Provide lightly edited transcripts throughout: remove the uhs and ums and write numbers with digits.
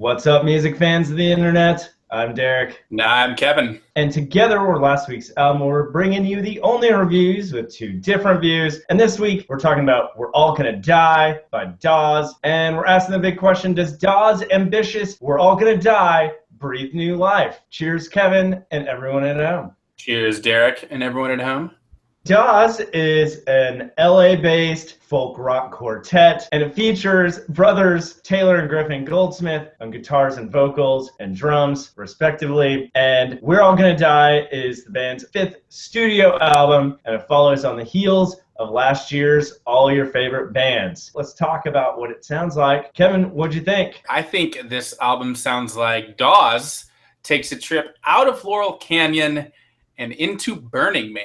What's up, music fans of the internet? I'm Derek. I'm Kevin. And together we're last week's album. We're bringing you the only reviews with two different views. And this week we're talking about We're All Gonna Die by Dawes. And we're asking the big question, does Dawes' ambitious We're All Gonna Die breathe new life? Cheers, Kevin and everyone at home. Cheers, Derek and everyone at home. Dawes is an LA-based folk rock quartet, and it features brothers Taylor and Griffin Goldsmith on guitars and vocals and drums, respectively. And We're All Gonna Die is the band's fifth studio album, and it follows on the heels of last year's All Your Favorite Bands. Let's talk about what it sounds like. Kevin, what'd you think? I think this album sounds like Dawes takes a trip out of Laurel Canyon and into Burning Man.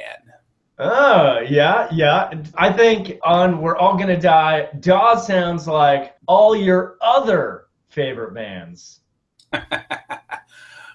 Oh, yeah. I think on We're All Gonna Die, Dawes sounds like all your other favorite bands.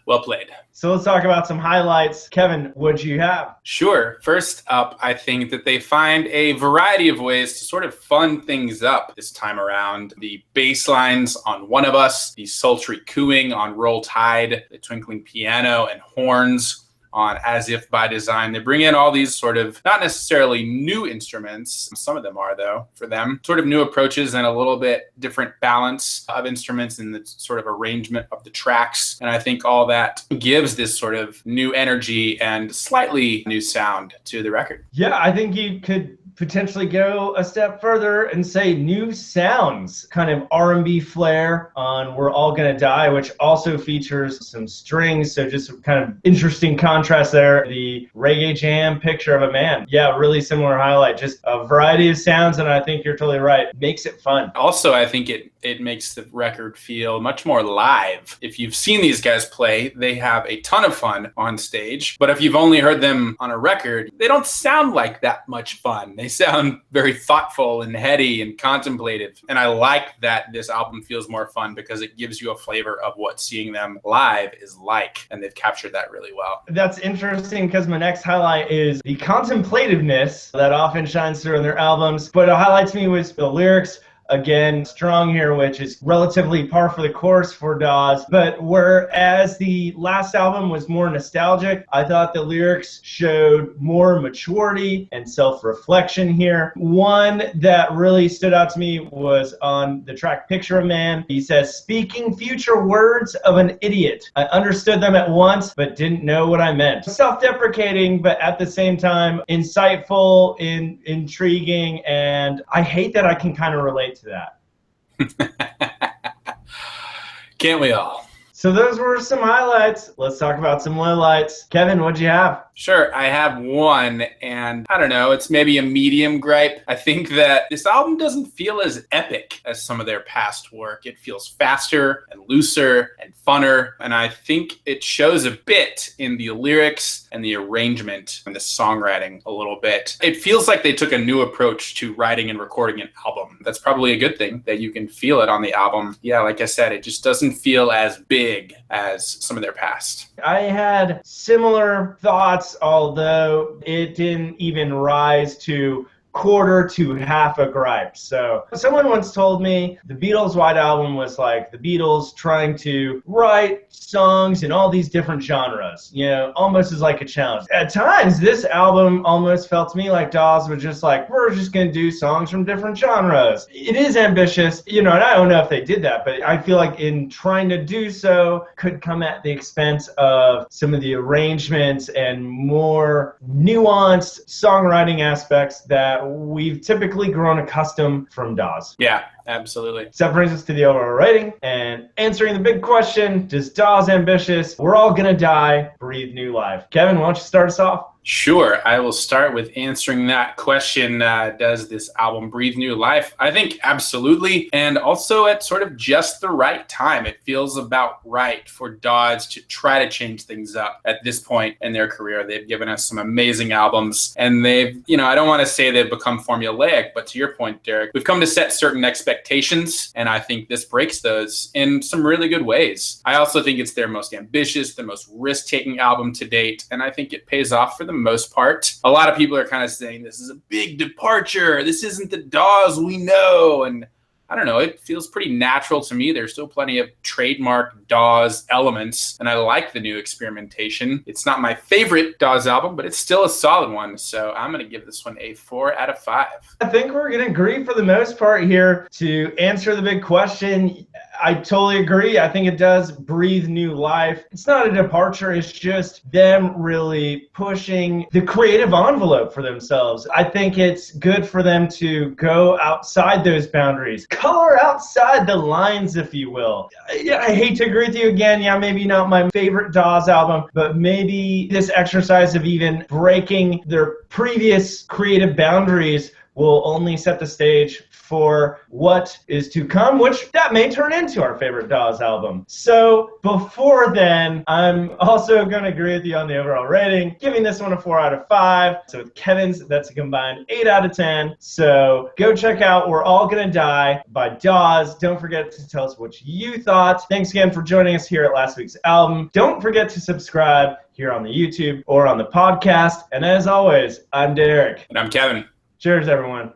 Well played. So let's talk about some highlights. Kevin, what'd you have? Sure. First up, I think that they find a variety of ways to sort of fun things up this time around. The bass lines on One of Us, the sultry cooing on Roll Tide, the twinkling piano and horns on As If by Design. They bring in all these sort of not necessarily new instruments, some of them are though, for them, sort of new approaches and a little bit different balance of instruments in the sort of arrangement of the tracks. And I think all that gives this sort of new energy and slightly new sound to the record. Yeah, I think you could potentially go a step further and say new sounds, kind of R&B flair on We're All Gonna Die, which also features some strings, so just kind of interesting contrast there. The reggae jam, Picture of a Man. Yeah, really similar highlight, just a variety of sounds, and I think you're totally right. Makes it fun. Also, I think it makes the record feel much more live. If you've seen these guys play, they have a ton of fun on stage, but if you've only heard them on a record, they don't sound like that much fun. They sound very thoughtful and heady and contemplative. And I like that this album feels more fun because it gives you a flavor of what seeing them live is like. And they've captured that really well. That's interesting because my next highlight is the contemplativeness that often shines through in their albums. But what highlights me was the lyrics. Again, strong here, which is relatively par for the course for Dawes. But whereas the last album was more nostalgic, I thought the lyrics showed more maturity and self-reflection here. One that really stood out to me was on the track Picture of Man. He says, "Speaking future words of an idiot. I understood them at once, but didn't know what I meant." Self-deprecating, but at the same time, insightful, intriguing, and I hate that I can kind of relate to that. Can't we all? So those were some highlights. Let's talk about some lowlights. Kevin, what'd you have? Sure, I have one, and I don't know, it's maybe a medium gripe. I think that this album doesn't feel as epic as some of their past work. It feels faster and looser and funner, and I think it shows a bit in the lyrics and the arrangement and the songwriting a little bit. It feels like they took a new approach to writing and recording an album. That's probably a good thing, that you can feel it on the album. Yeah, like I said, it just doesn't feel as big as some of their past. I had similar thoughts, although it didn't even rise to quarter to half a gripe. So someone once told me the Beatles' White Album was like the Beatles trying to write songs in all these different genres, almost as like a challenge. At times, this album almost felt to me like Dawes was just like, we're just going to do songs from different genres. It is ambitious, and I don't know if they did that, but I feel like in trying to do so could come at the expense of some of the arrangements and more nuanced songwriting aspects that we've typically grown accustomed from Dawes. Yeah, absolutely. So that brings us to the overall rating and answering the big question, does Dawes' ambitious We're All Gonna Die breathe new life? Kevin, why don't you start us off? Sure, I will start with answering that question. Does this album breathe new life? I think absolutely, and also at sort of just the right time. It feels about right for Dawes to try to change things up at this point in their career. They've given us some amazing albums, and they've, I don't want to say they've become formulaic, but to your point, Derek, we've come to set certain expectations, and I think this breaks those in some really good ways. I also think it's their most ambitious, their most risk-taking album to date, and I think it pays off for the most part. A lot of people are kind of saying this is a big departure. This isn't the Dawes we know. And I don't know, it feels pretty natural to me. There's still plenty of trademark Dawes elements, and I like the new experimentation. It's not my favorite Dawes album, but it's still a solid one. So I'm going to give this one a 4 out of 5. I think we're going to agree for the most part here. To answer the big question, I totally agree. I think it does breathe new life. It's not a departure. It's just them really pushing the creative envelope for themselves. I think it's good for them to go outside those boundaries, color outside the lines, if you will. Yeah, I hate to agree with you again. Yeah, maybe not my favorite Dawes album, but maybe this exercise of even breaking their previous creative boundaries will only set the stage for what is to come, which that may turn into our favorite Dawes album. So before then, I'm also going to agree with you on the overall rating, giving this one a 4 out of 5. So with Kevin's, that's a combined 8 out of 10. So go check out We're All Gonna Die by Dawes. Don't forget to tell us what you thought. Thanks again for joining us here at last week's album. Don't forget to subscribe here on the YouTube or on the podcast. And as always, I'm Derek. And I'm Kevin. Cheers, everyone.